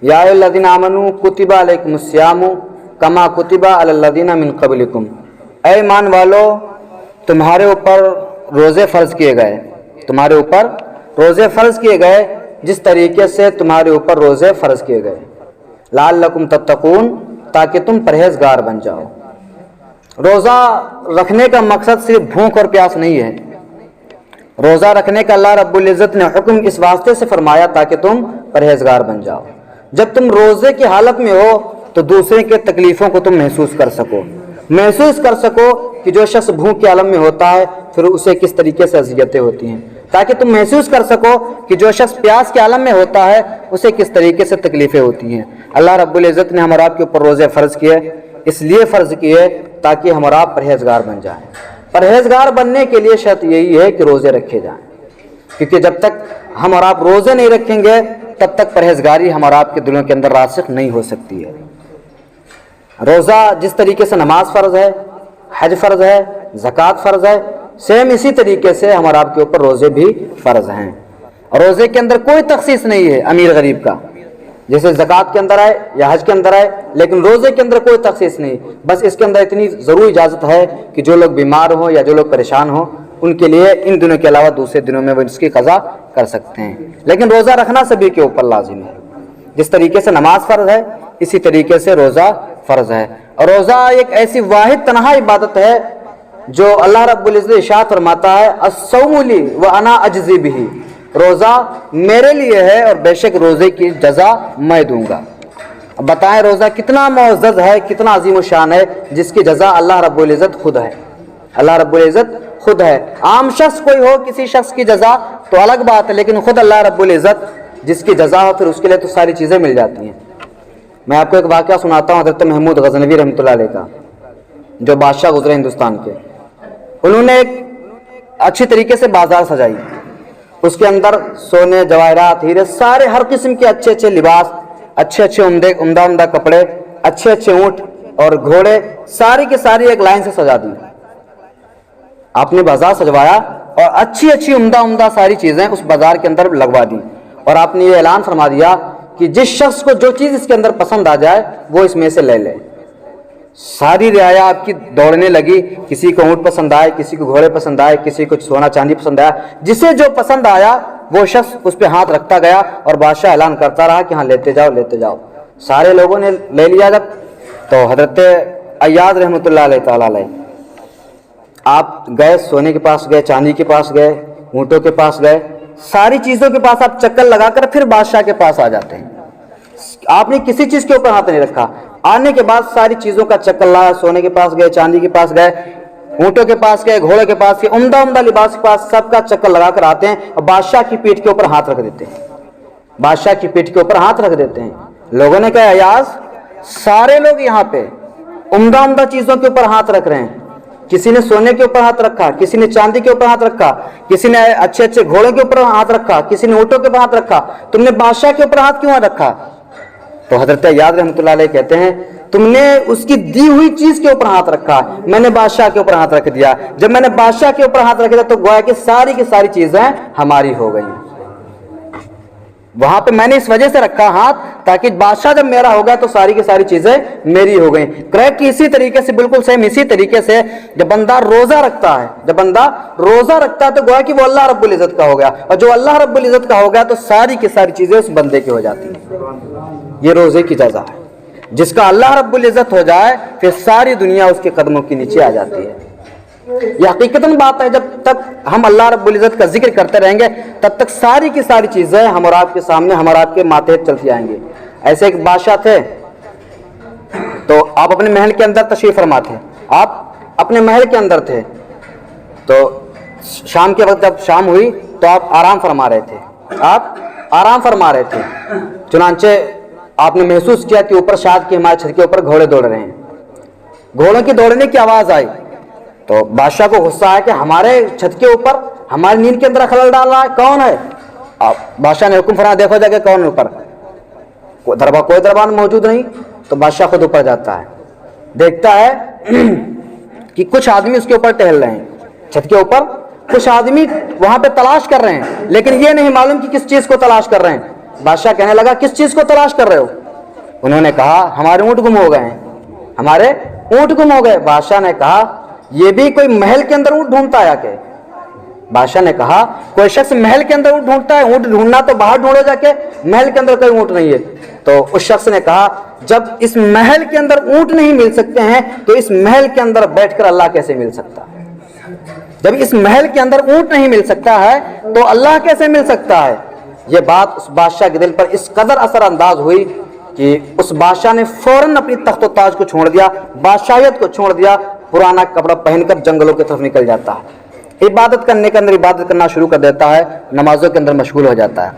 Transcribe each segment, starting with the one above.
या अय्युहल्लज़ीना आमनू कुतिबा अलैकुमुस्सियामु कमा कुतिबा अलल्लज़ीना मिन क़ब्लिकुम, ऐ ईमान वालो तुम्हारे ऊपर रोज़े फ़र्ज़ किए गए, तुम्हारे ऊपर रोज़े फ़र्ज़ किए गए जिस तरीके से तुम्हारे ऊपर रोज़े फ़र्ज़ किए गए, लअल्लकुम तत्तकून, ताकि तुम परहेज़गार बन जाओ। रोज़ा रखने का मकसद सिर्फ भूख और प्यास नहीं है। रोज़ा रखने का अल्लाह रब्बुल इज़्ज़त ने हुक्म इस वास्ते से फरमाया ताकि तुम परहेज़गार बन जाओ। जब तुम रोज़े की हालत में हो तो दूसरे के तकलीफ़ों को तुम महसूस कर सको कि जो शख्स भूख के आलम में होता है फिर उसे किस तरीके से अज़ियतें होती हैं, ताकि तुम महसूस कर सको कि जो शख्स प्यास के आलम में होता है उसे किस तरीके से तकलीफ़ें होती हैं। अल्लाह रब्बुल इज़्ज़त ने हम और आपके ऊपर रोज़े फ़र्ज़ किए, इसलिए फ़र्ज़ किए ताकि हम और आप परहेज़गार बन जाएं। परहेज़गार बनने के लिए शर्त यही है कि रोज़े रखे जाएं, क्योंकि जब तक हम और आप रोज़े नहीं रखेंगे तब तक परहेज़गारी हम और आपके दिलों के अंदर रासिख़ नहीं हो सकती है। रोज़ा जिस तरीके से नमाज फ़र्ज़ है, हज फ़र्ज़ है, ज़कात फ़र्ज़ है, सेम इसी तरीके से हम और आपके ऊपर रोज़े भी फ़र्ज़ हैं। और रोज़े के अंदर कोई तख़सीस नहीं है अमीर गरीब का, जैसे ज़कात के अंदर आए या हज के अंदर आए, लेकिन रोज़े के अंदर कोई तख़सीस नहीं। बस इसके अंदर इतनी ज़रूर इजाज़त है कि जो लोग बीमार हों या जो लोग परेशान हों उनके लिए इन दिनों के अलावा दूसरे दिनों में वो इसकी क़ज़ा कर सकते हैं, लेकिन रोज़ा रखना सभी के ऊपर लाजिम है। जिस तरीके से नमाज फ़र्ज़ है इसी तरीके से रोज़ा फ़र्ज़ है। और रोज़ा एक ऐसी वाहिद तनहा इबादत है जो अल्लाह रब्बुल इज़्ज़त इरशाद फरमाता है, अस्सौमु ली व अना अजज़ी बिही, रोज़ा मेरे लिए है और बेशक रोज़े की जज़ा मैं दूंगा। अब बताएं रोज़ा कितना मुअज़्ज़ज़ है, कितना अज़ीम व शान है, जिसकी जज़ा अल्लाह रब्बुल इज़्ज़त खुद है। अल्लाह रब्बुल इज़्ज़त खुद है। आम शख्स कोई हो, किसी शख्स की जज़ा तो अलग बात है, लेकिन खुद अल्लाह रब्बुल इज़्ज़त जिसकी जज़ा हो फिर उसके लिए तो सारी चीज़ें मिल जाती हैं। मैं आपको एक वाक़या सुनाता हूँ हज़रत महमूद गज़नवी रहमतुल्लाह अलैह का, जो बादशाह गुज़रे हिंदुस्तान के। उन्होंने एक अच्छी तरीके से बाज़ार सजाई, उसके अंदर सोने जवाहरात हीरे सारे हर किस्म के अच्छे अच्छे लिबास, अच्छे अच्छे उम्दा कपड़े, अच्छे अच्छे ऊँट और घोड़े सारी की सारी एक लाइन से सजा दी। आपने बाजार सजवाया और अच्छी अच्छी उम्दा सारी चीज़ें उस बाजार के अंदर लगवा दी, और आपने ये ऐलान फरमा दिया कि जिस शख्स को जो चीज़ इसके अंदर पसंद आ जाए वो इसमें से ले ले। सारी रियाया आपकी दौड़ने लगी, किसी को ऊँट पसंद आए, किसी को घोड़े पसंद आए, किसी को सोना चांदी पसंद आया, जिसे जो पसंद आया वो शख्स उस पर हाथ रखता गया और बादशाह ऐलान करता रहा कि हाँ लेते जाओ लेते जाओ। सारे लोगों ने ले लिया। जब तो हज़रत अय्याज़ रहमतुल्लाह अलैह ताला अलैह आप गए, सोने के पास गए, चांदी के पास गए, ऊँटों के पास गए, सारी चीज़ों के पास आप चक्कर लगाकर फिर बादशाह के पास आ जाते हैं। आपने किसी चीज़ के ऊपर हाथ नहीं रखा। आने के बाद सारी चीज़ों का चक्कर लाया, सोने के पास गए, चांदी के पास गए, ऊँटों के पास गए, घोड़े के पास गए, उम्दा लिबास के पास, सबका चक्कर लगाकर आते हैं और बादशाह की पीठ के ऊपर हाथ रख देते हैं। बादशाह की पीठ के ऊपर हाथ रख देते हैं। लोगों ने कहा अय्याज़, सारे लोग यहाँ पे उम्दा चीज़ों के ऊपर हाथ रख रहे हैं, किसी ने सोने के ऊपर हाथ रखा, किसी ने चांदी के ऊपर हाथ रखा, किसी ने अच्छे अच्छे घोड़े के ऊपर हाथ रखा, किसी ने ऊँटों के ऊपर हाथ रखा, तुमने बादशाह के ऊपर हाथ क्यों रखा? तो हज़रत अय्याज़ रहमतुल्लाह अलैह कहते हैं, तुमने उसकी दी हुई चीज के ऊपर हाथ रखा, मैंने बादशाह के ऊपर हाथ रख दिया। जब मैंने बादशाह के ऊपर हाथ रख दिया तो गोया कि सारी की सारी चीजें हमारी हो गई। वहां पे मैंने इस वजह से रखा हाथ ताकि बादशाह जब मेरा हो गया तो सारी की सारी चीजें मेरी हो गई। करेक्ट इसी तरीके से, बिल्कुल सेम इसी तरीके से जब बंदा रोजा रखता है, जब बंदा रोजा रखता है तो गोया कि वो अल्लाह रब्बुल इज्जत का हो गया, और जो अल्लाह रब्बुल इज्जत का हो गया तो सारी की सारी चीजें उस बंदे की हो जाती हैं। ये रोजे की जज़ा है। जिसका अल्लाह रब्बुल इज्जत हो जाए फिर सारी दुनिया उसके कदमों के नीचे आ जाती है। यह हकीकतन बात है। जब तक हम अल्लाह रब्बुल इज्जत का जिक्र करते रहेंगे तब तक सारी की सारी चीजें हम और आपके सामने, हम और आपके माथे चलती आएंगी। ऐसे एक बादशाह थे, तो आप अपने महल के अंदर तशरीफ फरमा थे, आप अपने महल के अंदर थे, तो शाम के वक्त जब शाम हुई तो आप आराम फरमा रहे थे, आप आराम फरमा रहे थे। चुनांचे आपने महसूस किया कि ऊपर शाद की हमारे छत के ऊपर घोड़े दौड़ रहे हैं। घोड़ों की दौड़ने की आवाज आई तो बादशाह को गुस्सा आया कि हमारे छत के ऊपर हमारी नींद के अंदर खलल डाल रहा है, कौन है? बादशाह ने हुक्म फरमाया, देखो जाके कौन ऊपर। कोई दरबान मौजूद नहीं, तो बादशाह खुद ऊपर जाता है, देखता है कि कुछ आदमी उसके ऊपर टहल रहे हैं, छत के ऊपर कुछ आदमी वहां पे तलाश कर रहे हैं, लेकिन ये नहीं मालूम कि किस चीज को तलाश कर रहे हैं। बादशाह कहने लगा किस चीज़ को तलाश कर रहे हो? उन्होंने कहा हमारे ऊँट गुम हो गए हैं, हमारे ऊँट गुम हो गए। बादशाह ने कहा ये भी कोई महल के अंदर ऊँट ढूंढता है क्या? बादशाह ने कहा कोई शख्स महल के अंदर ऊँट ढूंढता है? ऊँट ढूंढना तो बाहर ढूंढो जाके, महल के अंदर कोई ऊँट नहीं है। तो उस शख्स ने कहा जब इस महल के अंदर ऊँट नहीं मिल सकते हैं तो इस महल के अंदर बैठकर अल्लाह कैसे मिल सकता है? जब इस महल के अंदर ऊँट नहीं मिल सकता है तो अल्लाह कैसे मिल सकता है? ये बात उस बादशाह के दिल पर इस कदर असर अंदाज हुई कि उस बादशाह ने फौरन अपनी तख्त और ताज को छोड़ दिया, बादशाहियत को छोड़ दिया, पुराना कपड़ा पहनकर जंगलों की तरफ निकल जाता है। इबादत करने के अंदर इबादत करना शुरू कर देता है, नमाजों के अंदर मशगूल हो जाता है।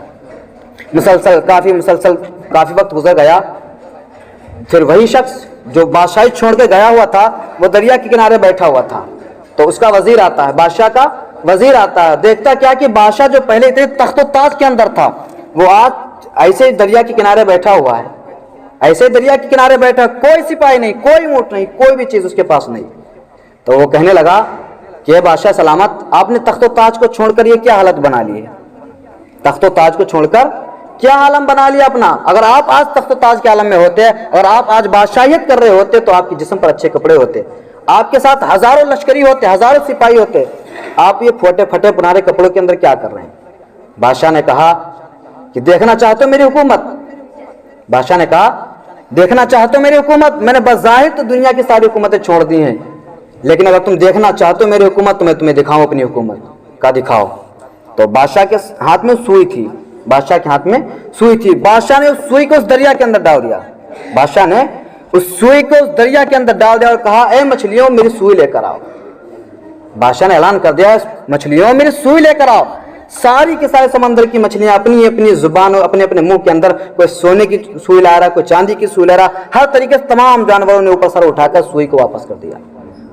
मुसलसल काफ़ी वक्त गुजर गया। फिर वही शख्स जो बादशाही छोड़ के गया हुआ था वो दरिया के किनारे बैठा हुआ था। तो उसका वजीर आता है, बादशाह का वजीर आता है, देखता क्या कि बादशाह जो पहले इतने तख्त और ताज के अंदर था वो आज ऐसे ही दरिया के किनारे बैठा हुआ है, ऐसे दरिया के किनारे बैठा, कोई सिपाही नहीं, कोई ऊँट नहीं, कोई भी चीज़ उसके पास नहीं। तो वो कहने लगा कि बादशाह सलामत, आपने तख्त और ताज को छोड़कर ये क्या हालत बना ली है? तख्त और ताज को छोड़कर क्या आलम बना लिया अपना? अगर आप आज तख्त और ताज के आलम में होते, अगर आप आज बादशाहियत कर रहे होते तो आपके जिस्म पर अच्छे कपड़े होते, आपके साथ हजारों लश्करी होते, हजारों सिपाही होते, आप ये फटे फटे पुराने कपड़ों के अंदर क्या कर रहे हैं? बादशाह ने कहा कि देखना चाहते हो मेरी हुकूमत? बादशाह ने कहा देखना चाहते हो मेरी हुकूमत? मैंने बज़ाहिर तो दुनिया की सारी हुकूमतें छोड़ दी हैं, लेकिन अगर तुम देखना चाहते हो मेरी हुकूमत तो मैं तुम्हें दिखाऊं अपनी हुकूमत का। दिखाओ। तो बादशाह के हाथ में सुई थी, बादशाह के हाथ में सुई थी। बादशाह ने उस सुई को उस दरिया के अंदर डाल दिया, बादशाह ने उस सुई को उस दरिया के अंदर डाल दिया और कहा ए मछलियों मेरी सुई लेकर आओ। बादशाह ने ऐलान कर दिया मछलियों मेरी सुई लेकर आओ। सारी के सारे समंदर की मछलियां अपनी अपनी जुबान और अपने अपने मुंह के अंदर, कोई सोने की सुई ला रहा, कोई चांदी की सुई ला रहा, हर तरीके से तमाम जानवरों ने ऊपर सर उठाकर सुई को वापस कर दिया।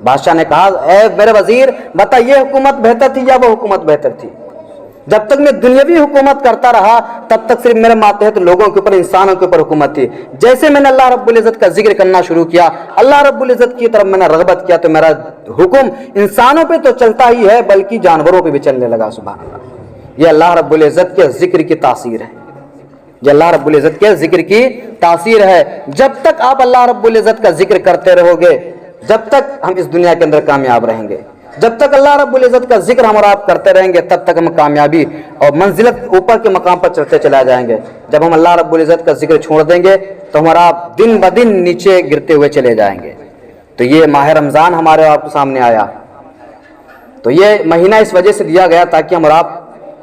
बादशाह ने कहा ए मेरे वजीर बता ये हुकूमत बेहतर थी या वो हुकूमत बेहतर थी? जब तक मैं दुनियावी हुकूमत करता रहा तब तक सिर्फ मेरे मातहत लोगों के ऊपर, इंसानों के ऊपर हुकूमत थी। जैसे मैंने अल्लाह रब्बुल इज़्ज़त का जिक्र करना शुरू किया, अल्लाह रब्बुल इज़्ज़त की तरफ मैंने रग़बत किया, तो मेरा हुक्म इंसानों पे तो चलता ही है बल्कि जानवरों पे भी चलने लगा। सुभान अल्लाह। ये अल्लाह रब्बुल इज़्ज़त के जिक्र की तासीर है, ये अल्लाह रब्बुल इज़्ज़त के जिक्र की तासीर है। जब तक आप अल्लाह रब्बुल इज़्ज़त का जिक्र करते रहोगे जब तक हम इस दुनिया के अंदर कामयाब रहेंगे। जब तक अल्लाह रब्बुल इज़्ज़त का जिक्र हम और आप करते रहेंगे तब तक हम कामयाबी और मंजिलत ऊपर के मकाम पर चढ़ते चला जाएंगे। जब हम अल्लाह रब्बुल इज़्ज़त का जिक्र छोड़ देंगे तो हमारा दिन ब दिन नीचे गिरते हुए चले जाएंगे। तो ये माह रमज़ान हमारे आपके सामने आया, तो ये महीना इस वजह से दिया गया ताकि हम और आप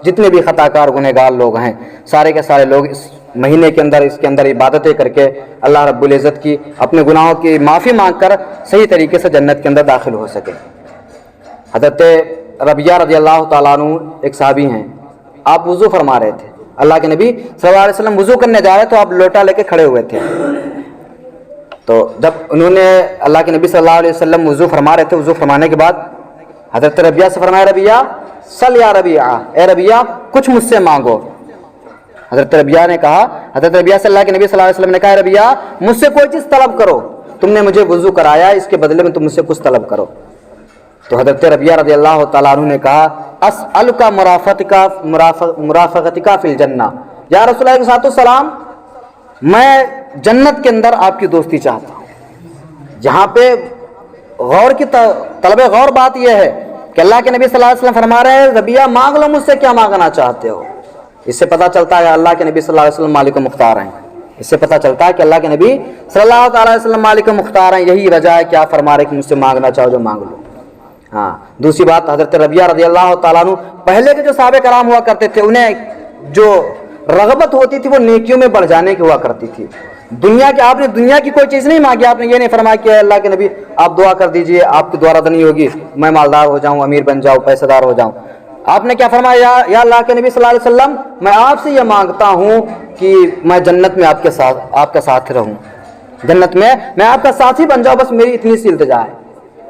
जितने भी खताकार गुनहगार लोग हैं सारे के सारे लोग इस महीने के अंदर, इसके अंदर इबादतें करके अल्लाह रब्बुल इज़्ज़त की अपने गुनाहों की माफ़ी मांग कर सही तरीके से जन्नत के अंदर दाखिल हो सके। हज़रत रबिया रज़ी अल्लाह तआला अन्हु एक सहाबी हैं, आप वज़ू फरमा रहे थे, अल्लाह के नबी सल्लल्लाहु अलैहि वसल्लम वज़ू करने जा रहे तो आप लोटा लेके खड़े हुए थे। तो जब उन्होंने अल्लाह के नबी सल्लल्लाहु अलैहि वसल्लम वज़ू फरमा रहे थे, वज़ू फरमाने के बाद हज़रत रबिया से फरमाया रबिया सल या रबिया, ए रबिया कुछ मुझसे मांगो। हज़रत रबिया ने कहा, हज़रत रबिया से अल्लाह के नबी सल्लल्लाहु अलैहि वसल्लम ने कहा रबिया मुझसे कोई चीज़ तलब करो, तुमने मुझे वज़ू कराया इसके बदले में तुम मुझसे कुछ तलब करो। तो हज़रत रबिया रज़ी अल्लाह तआला अन्हु ने कहा अस्अलुका मुराफ़क़तिका फ़िल जन्ना, या रसूलुल्लाह सल्लल्लाहु अलैहि वसल्लम मैं जन्नत के अंदर आपकी दोस्ती चाहता हूँ। जहाँ पे गौर की तलब गौर बात यह है कि अल्लाह के नबी सल्लल्लाहु अलैहि वसल्लम फरमा रहे हैं रबिया मांग लो मुझसे क्या मांगना चाहते हो। इससे पता चलता है अल्लाह के नबी सल्लल्लाहु अलैहि वसल्लम मालिक मुख्तार हैं। इससे पता चलता है कि अल्लाह के नबी सल्लल्लाहु अलैहि वसल्लम मालिक मुख्तार हैं। यही वजह है कि आप फरमा रहे कि मुझसे मांगना चाहो जो मांग लो। हाँ, दूसरी बात हज़रत रबिया रज़ी अल्लाह तआला अन्हु पहले के जो सहाबे कराम हुआ करते थे उन्हें जो रग़बत होती थी वो नेकियों में बढ़ जाने की हुआ करती थी। दुनिया के आपने दुनिया की कोई चीज़ नहीं मांगी, आपने ये नहीं फरमाया कि अल्लाह के नबी आप दुआ कर दीजिए आपकी द्वारा नहीं होगी, मैं मालदार हो जाऊँ, अमीर बन जाऊँ, पैसेदार हो जाऊँ। आपने क्या फरमाया या अल्लाह के नबी सल्लल्लाहु अलैहि वसल्लम मैं आपसे ये मांगता हूँ कि मैं जन्नत में आपका साथ रहूँ, जन्नत में मैं आपका साथी बन जाऊँ, बस मेरी इतनी सी इल्तिजा है।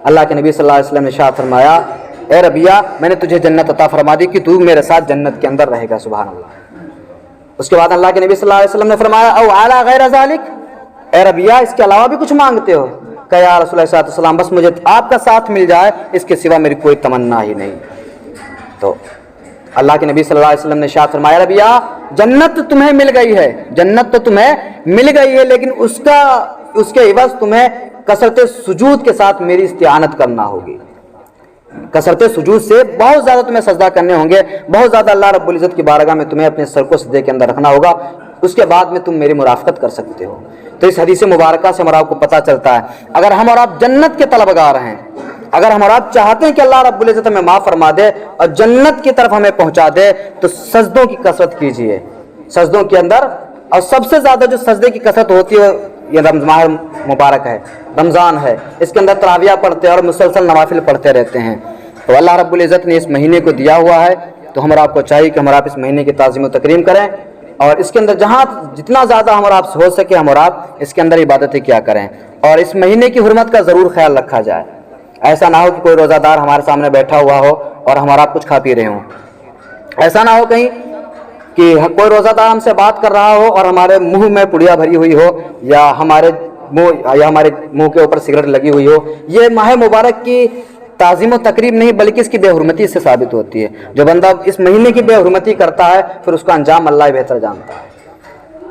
अल्लाह के नबी सल्लल्लाहु अलैहि वसल्लम ने इरशाद फरमाया ए रबिया मैंने तुझे जन्नत अता फरमा दी कि तू मेरे साथ जन्नत के अंदर रहेगा। सुभान अल्लाह। उसके बाद अल्लाह के नबी सल्लल्लाहु अलैहि वसल्लम ने फरमाया औ आला गैर ज़ालिक, ए रबिया इसके अलावा भी कुछ मांगते हो? कहा या रसूलुल्लाह सल्लल्लाहु अलैहि वसल्लम बस मुझे आपका साथ मिल जाए, इसके सिवा मेरी कोई तमन्ना ही नहीं। तो اللہ کے نبی صلی اللہ علیہ وسلم نے ارشاد فرمایا ربیہ جنت تو تمہیں مل گئی ہے، جنت تو تمہیں مل گئی ہے، لیکن اس کے عوض تمہیں کثرت سجود کے ساتھ میری استعانت کرنا ہوگی۔ کثرت سجود سے بہت زیادہ تمہیں سجدہ کرنے ہوں گے، بہت زیادہ اللہ رب العزت کی بارگاہ میں تمہیں اپنے سر کو سجدے کے اندر رکھنا ہوگا، اس کے بعد میں تم میری مرافقت کر سکتے ہو۔ تو اس حدیث مبارکہ سے ہمارا آپ کو پتہ چلتا ہے اگر ہم اور آپ جنت کے طلبگار ہیں، اگر ہم اور آپ چاہتے ہیں کہ اللہ رب العزت ہمیں معاف فرما دے اور جنت کی طرف ہمیں پہنچا دے، تو سجدوں کی کثرت کیجیے۔ سجدوں کے اندر اور سب سے زیادہ جو سجدے کی کثرت ہوتی ہے یہ رمضان مبارک ہے، رمضان ہے، اس کے اندر تراویح پڑھتے ہیں اور مسلسل نوافل پڑھتے رہتے ہیں۔ تو اللہ رب العزت نے اس مہینے کو دیا ہوا ہے، تو ہم اور آپ کو چاہیے کہ ہم اور آپ اس مہینے کی تعظیم و تکریم کریں، اور اس کے اندر جتنا زیادہ ہم اور آپ سے ہو سکے ہم اور آپ اس کے اندر عبادتیں کیا کریں، اور اس مہینے کی حرمت کا ضرور خیال رکھا جائے۔ ایسا نہ ہو کہ کوئی روزہ دار ہمارے سامنے بیٹھا ہوا ہو اور ہم اور آپ کچھ کھا پی رہے ہوں، ایسا نہ ہو کہیں کہ کوئی روزہ دار ہم سے بات کر رہا ہو اور ہمارے منہ میں پڑیا بھری ہوئی ہو، یا ہمارے منہ کے اوپر سگریٹ لگی ہوئی ہو۔ یہ ماہ مبارک کی تعظیم و تقریب نہیں بلکہ اس کی بے حرمتی سے ثابت ہوتی ہے۔ جو بندہ اس مہینے کی بے حرمتی کرتا ہے پھر اس کا انجام اللہ بہتر جانتا ہے،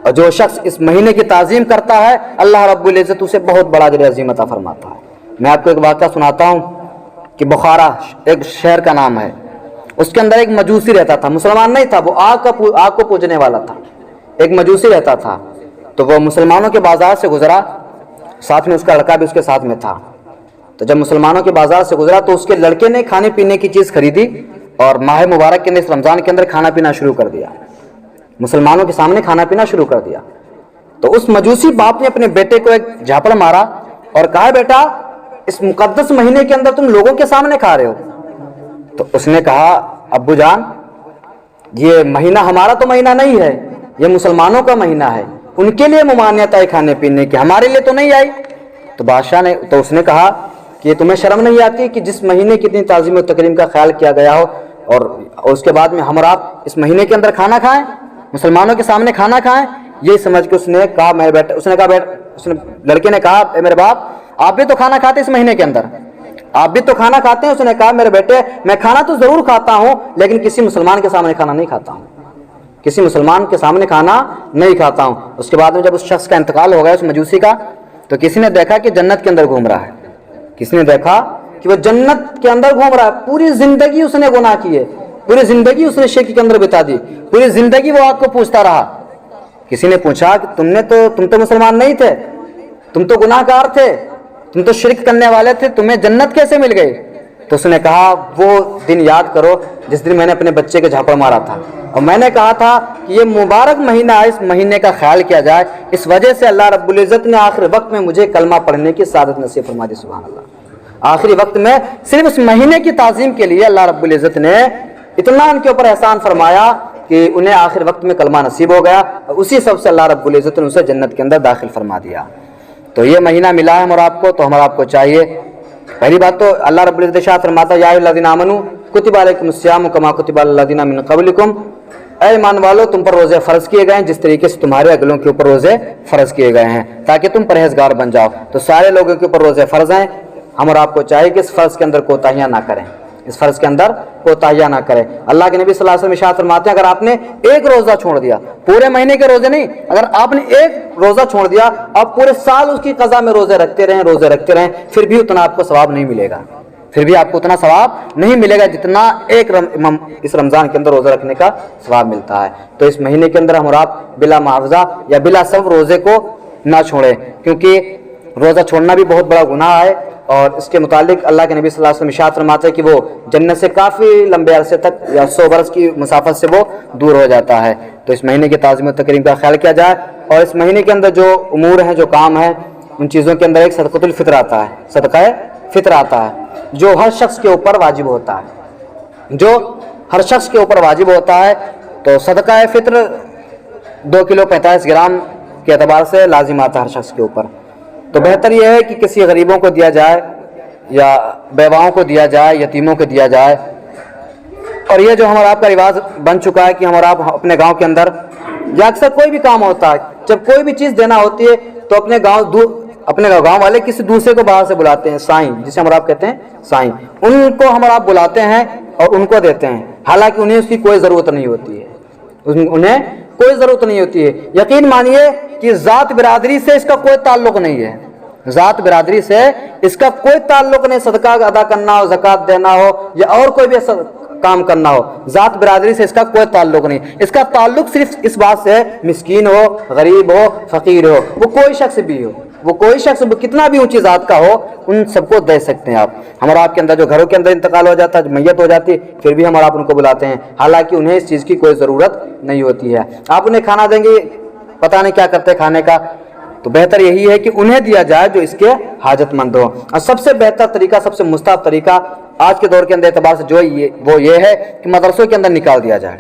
اور جو شخص اس مہینے کی تعظیم کرتا ہے اللہ رب العزت اسے بہت بڑا اجر عظیم عطا فرماتا ہے۔ میں آپ کو ایک واقعہ سناتا ہوں کہ بخارا ایک شہر کا نام ہے، اس کے اندر ایک مجوسی رہتا تھا، مسلمان نہیں تھا، وہ آگ کو پوجنے والا تھا، ایک مجوسی رہتا تھا۔ تو وہ مسلمانوں کے بازار سے گزرا، ساتھ میں اس کا لڑکا بھی اس کے ساتھ میں تھا۔ تو جب مسلمانوں کے بازار سے گزرا تو اس کے لڑکے نے کھانے پینے کی چیز خریدی اور ماہ مبارک کے اندر اس رمضان کے اندر کھانا پینا شروع کر دیا، مسلمانوں کے سامنے کھانا پینا شروع کر دیا۔ تو اس مجوسی باپ نے اپنے بیٹے کو ایک جھاپڑ مارا اور کہا بیٹا اس مقدس مہینے کے اندر تم لوگوں کے سامنے کھا رہے ہو۔ تو اس نے کہا ابو جان یہ مہینہ ہمارا تو مہینہ نہیں ہے، یہ مسلمانوں کا مہینہ ہے، ان کے لیے ممانعت آئی کھانے پینے کی، ہمارے لیے تو نہیں آئی۔ تو اس نے کہا کہ تمہیں شرم نہیں آتی کہ جس مہینے کی اتنی تعظیم و تکریم کا خیال کیا گیا ہو اور اس کے بعد میں ہم اور آپ اس مہینے کے اندر کھانا کھائیں، مسلمانوں کے سامنے کھانا کھائیں؟ یہی سمجھ کے اس نے کہا لڑکے نے کہا اے میرے باپ آپ بھی تو کھانا کھاتے اس مہینے کے اندر، آپ بھی تو کھانا کھاتے ہیں۔ اس نے کہا میرے بیٹے میں کھانا تو ضرور کھاتا ہوں لیکن کسی مسلمان کے سامنے کھانا نہیں کھاتا ہوں، کسی مسلمان کے سامنے کھانا نہیں کھاتا ہوں۔ اس کے بعد میں جب اس شخص کا انتقال ہو گیا اس مجوسی کا، تو کسی نے دیکھا کہ جنت کے اندر گھوم رہا ہے، کسی نے دیکھا کہ وہ جنت کے اندر گھوم رہا ہے، پوری زندگی اس نے گناہ کیے، پوری زندگی اس نے شرک کے اندر بتا دی، پوری زندگی وہ آگ کو پوچھتا رہا۔ کسی نے پوچھا کہ تم تو مسلمان نہیں تھے، تم تو گناہ گار تھے، تم تو شرک کرنے والے تھے، تمہیں جنت کیسے مل گئی؟ تو اس نے کہا وہ دن یاد کرو جس دن میں نے اپنے بچے کے جھاپڑ مارا تھا، اور میں نے کہا تھا کہ یہ مبارک مہینہ ہے، اس مہینے کا خیال کیا جائے، اس وجہ سے اللہ رب العزت نے آخری وقت میں مجھے کلمہ پڑھنے کی سعادت نصیب فرما دی۔ سبحان اللہ، آخری وقت میں صرف اس مہینے کی تعظیم کے لیے اللہ رب العزت نے اتنا ان کے اوپر احسان فرمایا کہ انہیں آخر وقت میں کلمہ نصیب ہو گیا، اور اسی سبب سے اللہ رب العزت نے اسے جنت کے اندر داخل فرما دیا۔ تو یہ مہینہ ملا ہے ہمارا آپ کو، تو ہمارا آپ کو چاہیے پہلی بات تو اللہ رب العزت ارشاد فرماتا ہے یا ایھا الذین آمنوا کتب علیکم الصیام کما کتب علی الذین من قبلکم، اے ایمان والو تم پر روزے فرض کیے گئے ہیں جس طریقے سے تمہارے اگلوں کے اوپر روزے فرض کیے گئے ہیں تاکہ تم پرہیزگار بن جاؤ۔ تو سارے لوگوں کے اوپر روزے فرض ہیں، ہم اور آپ کو چاہیے کہ اس فرض کے اندر کوتاہیاں نہ کریں، اس فرض کے اندر کوتاہیاں نہ کریں۔ اللہ کے نبی صلی اللہ علیہ وسلم ارشاد فرماتے ہیں اگر آپ نے ایک روزہ چھوڑ دیا، پورے مہینے کے روزے نہیں، اگر آپ نے ایک روزہ چھوڑ دیا آپ پورے سال اس کی قضا میں روزے رکھتے رہیں پھر بھی اتنا آپ کو ثواب نہیں ملے گا، پھر بھی آپ کو اتنا ثواب نہیں ملے گا جتنا اس رمضان کے اندر روزہ رکھنے کا ثواب ملتا ہے۔ تو اس مہینے کے اندر ہم اور آپ بلا معاوضہ یا بلا سبب روزے کو نہ چھوڑیں، کیونکہ روزہ چھوڑنا بھی بہت بڑا گناہ ہے، اور اس کے متعلق اللہ کے نبی صلی اللہ علیہ وسلم ارشاد فرماتے ہیں کہ وہ جنت سے کافی لمبے عرصے تک یا 100 برس کی مسافت سے وہ دور ہو جاتا ہے۔ تو اس مہینے کی تعظیم و تکریم کا خیال کیا جائے، اور اس مہینے کے اندر جو امور ہیں جو کام ہیں ان چیزوں کے اندر ایک صدقۃ الفطر آتا ہے، صدقہ فطر آتا ہے جو ہر شخص کے اوپر واجب ہوتا ہے، جو ہر شخص کے اوپر واجب ہوتا ہے۔ تو صدقہ فطر 2 کلو 45 گرام کے اعتبار سے لازم آتا ہے ہر شخص کے اوپر۔ تو بہتر یہ ہے کہ کسی غریبوں کو دیا جائے یا بیواؤں کو دیا جائے، یتیموں کو دیا جائے۔ اور یہ جو ہمارا آپ کا رواج بن چکا ہے کہ ہمارا آپ اپنے گاؤں کے اندر یا اکثر کوئی بھی کام ہوتا ہے جب کوئی بھی چیز دینا ہوتی ہے تو اپنے گاؤں والے کسی دوسرے کو باہر سے بلاتے ہیں، سائیں جسے ہم آپ کہتے ہیں سائیں، ان کو ہم آپ بلاتے ہیں اور ان کو دیتے ہیں۔ हालांकि उन्हें उसकी कोई ज़रूरत नहीं होती है, उन्हें कोई ज़रूरत नहीं होती है। यकीन मानिए कि ज़ात बिरादरी से इसका कोई ताल्लुक़ नहीं है, ज़ात बिरादरी से इसका कोई ताल्लुक़ नहीं। सदका अदा करना हो, ज़कात देना हो या और कोई भी काम करना हो, ज़ात बिरादरी से इसका कोई ताल्लुक़ नहीं। इसका ताल्लुक़ सिर्फ इस बात से है, मिस्कीन हो, गरीब हो, फ़कीर हो, वो कोई शख्स भी हो, वो कोई शख्स कितना भी ऊंची ज़ात का हो, उन सबको दे सकते हैं आप। हमारा आपके अंदर जो घरों के अंदर इंतकाल हो जाता है, मैयत हो जाती है, फिर भी हम आप उनको बुलाते हैं, हालांकि उन्हें इस चीज़ की कोई ज़रूरत नहीं होती है। आप उन्हें खाना देंगे, पता नहीं क्या करते खाने का, तो बेहतर यही है कि उन्हें दिया जाए जो इसके हाजतमंद हो। और सबसे बेहतर तरीका, सबसे मुस्तहब तरीका आज के दौर के अंदर एतबार से जो वो ये है कि मदरसों के अंदर निकाल दिया जाए,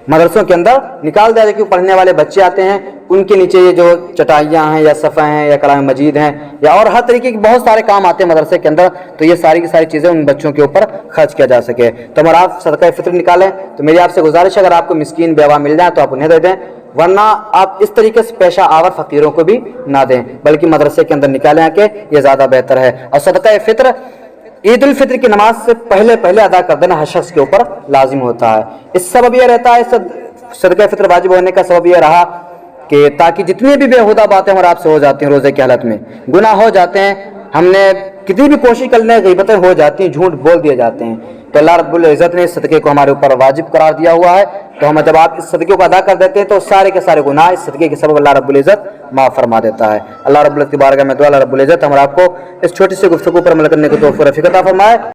मदरसों के अंदर निकाल दिया जाए। कि पढ़ने वाले बच्चे आते हैं, उनके नीचे ये जो चटाइयाँ हैं या सफ़े हैं या कलाम मजीद हैं या और हर तरीके के बहुत सारे काम आते हैं मदरसे के अंदर, तो ये सारी की सारी चीज़ें उन बच्चों के ऊपर खर्च किया जा सके। तो अगर आप सदका फित्र निकालें तो मेरी आपसे गुजारिश है, अगर आपको मिस्कीन बेवा मिल जाए तो आप उन्हें दे दें, वरना आप इस तरीके से पेशा आवर फ़कीरों को भी ना दें, बल्कि मदरसे के अंदर निकालें आके, ये ज़्यादा बेहतर है। और सदका फित्र ईद उल फित्र की नमाज से पहले पहले अदा कर देना हर शख्स के ऊपर लाजिम होता है। इस सबब यह रहता है, सदका फित्र वाजिब होने का सबब यह रहा कि ताकि जितनी भी बेहुदा बातें हमारे आपसे हो जाती हैं रोज़े की हालत में, गुनाह हो जाते हैं, हमने कितनी भी कोशिश कर लें, गीबतें हो जाती हैं, झूठ बोल दिए जाते हैं, तो अल्लाह रब्बुल इज़्ज़त ने इस सदक़े को हमारे ऊपर वाजिब करार दिया हुआ है। तो हम जब आप इस सदक़े को अदा कर देते हैं तो सारे के सारे गुनाह इस सदक़े के सबब अल्लाह रब्बुल इज़्ज़त माफ़ फरमा देता है। अल्लाह रब्बुल इज़्ज़त की बारगाह में दुआ, अल्लाह रब्बुल इज़्ज़त हमरा आपको इस छोटी सी गुफ्तगू पर अमल करने को तौफ़ीक़ अता फरमाए।